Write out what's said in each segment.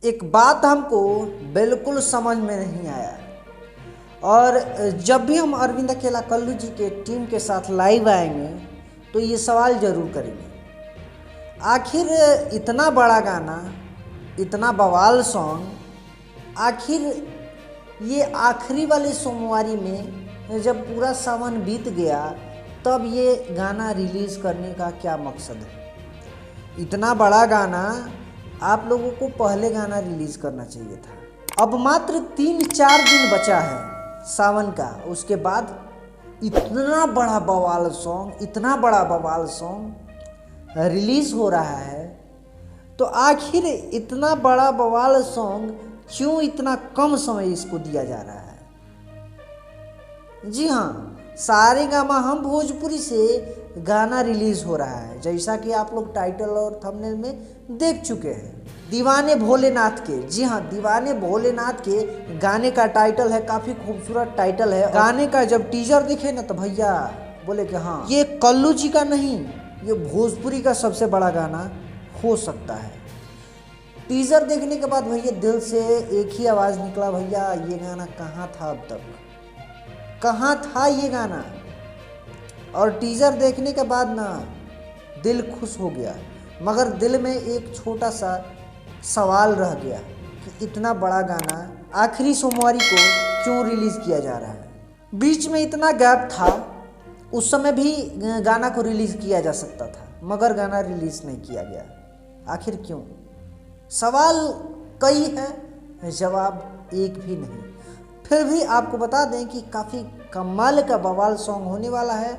एक बात हमको बिल्कुल समझ में नहीं आया, और जब भी हम अरविंद अकेला कल्लू जी के टीम के साथ लाइव आएंगे तो ये सवाल ज़रूर करेंगे, आखिर इतना बड़ा गाना, इतना बवाल सॉन्ग, आखिर ये आखिरी वाले सोमवारी में जब पूरा सावन बीत गया तब ये गाना रिलीज़ करने का क्या मकसद है। इतना बड़ा गाना आप लोगों को पहले गाना रिलीज़ करना चाहिए था। अब मात्र 3-4 दिन बचा है सावन का, उसके बाद इतना बड़ा बवाल सॉन्ग, इतना बड़ा बवाल सॉन्ग रिलीज़ हो रहा है। तो आखिर इतना बड़ा बवाल सॉन्ग क्यों इतना कम समय इसको दिया जा रहा है। जी हाँ, सारेगामा हम भोजपुरी से गाना रिलीज़ हो रहा है, जैसा कि आप लोग टाइटल और थंबनेल में देख चुके हैं। दीवाने भोलेनाथ के, जी हाँ, दीवाने भोलेनाथ के गाने का टाइटल है, काफ़ी खूबसूरत टाइटल है। गाने का जब टीजर दिखे ना तो भैया बोले कि हाँ, ये कल्लू जी का नहीं, ये भोजपुरी का सबसे बड़ा गाना हो सकता है। टीजर देखने के बाद भैया दिल से एक ही आवाज़ निकला, भैया ये गाना कहाँ था अब तक, कहाँ था ये गाना। और टीजर देखने के बाद ना दिल खुश हो गया, मगर दिल में एक छोटा सा सवाल रह गया कि इतना बड़ा गाना आखिरी सोमवारी को क्यों रिलीज़ किया जा रहा है। बीच में इतना गैप था, उस समय भी गाना को रिलीज़ किया जा सकता था, मगर गाना रिलीज़ नहीं किया गया। आखिर क्यों? सवाल कई हैं, जवाब एक भी नहीं। फिर भी आपको बता दें कि काफ़ी कमाल का बवाल सॉन्ग होने वाला है,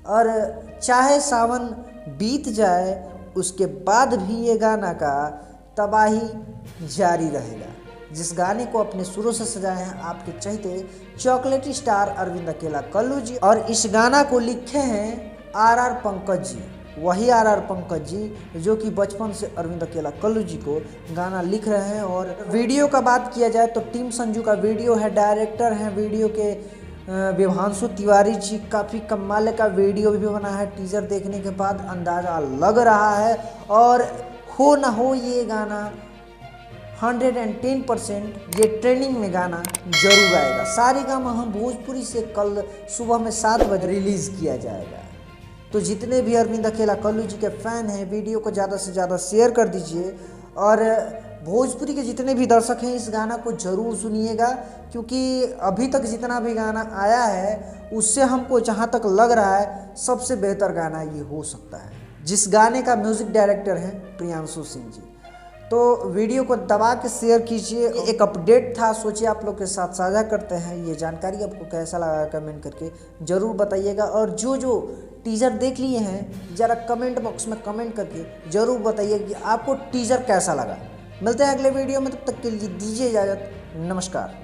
और चाहे सावन बीत जाए उसके बाद भी ये गाना का तबाही जारी रहेगा। जिस गाने को अपने सुरों से सजाए हैं आपके चहेते चॉकलेटी स्टार अरविंद अकेला कल्लू जी, और इस गाना को लिखे हैं आर पंकज जी, वही आर पंकज जी जो कि बचपन से अरविंद अकेला कल्लू जी को गाना लिख रहे हैं। और वीडियो का बात किया जाए तो टीम संजू का वीडियो है, डायरेक्टर हैं वीडियो के विभांशु तिवारी जी, काफ़ी कमाल का वीडियो भी बना है। टीजर देखने के बाद अंदाज़ा लग रहा है, और हो ना हो ये गाना 110% ये ट्रेंडिंग में गाना जरूर आएगा। सारेगामा हम भोजपुरी से कल सुबह में 7 बजे रिलीज़ किया जाएगा। तो जितने भी अरविंद अकेला कल्लू जी के फ़ैन हैं, वीडियो को ज़्यादा से ज़्यादा शेयर कर दीजिए, और भोजपुरी के जितने भी दर्शक हैं इस गाना को ज़रूर सुनिएगा, क्योंकि अभी तक जितना भी गाना आया है उससे हमको जहाँ तक लग रहा है सबसे बेहतर गाना ये हो सकता है, जिस गाने का म्यूज़िक डायरेक्टर हैं प्रियांशु सिंह जी। तो वीडियो को दबा के शेयर कीजिए। एक अपडेट था, सोचिए आप लोग के साथ साझा करते हैं। ये जानकारी आपको कैसा लगा कमेंट करके ज़रूर बताइएगा, और जो टीज़र देख लिए हैं ज़रा कमेंट बॉक्स में कमेंट करके ज़रूर बताइए कि आपको टीज़र कैसा लगा। मिलते हैं अगले वीडियो में, तब तक के लिए दीजिए इजाज़त, नमस्कार।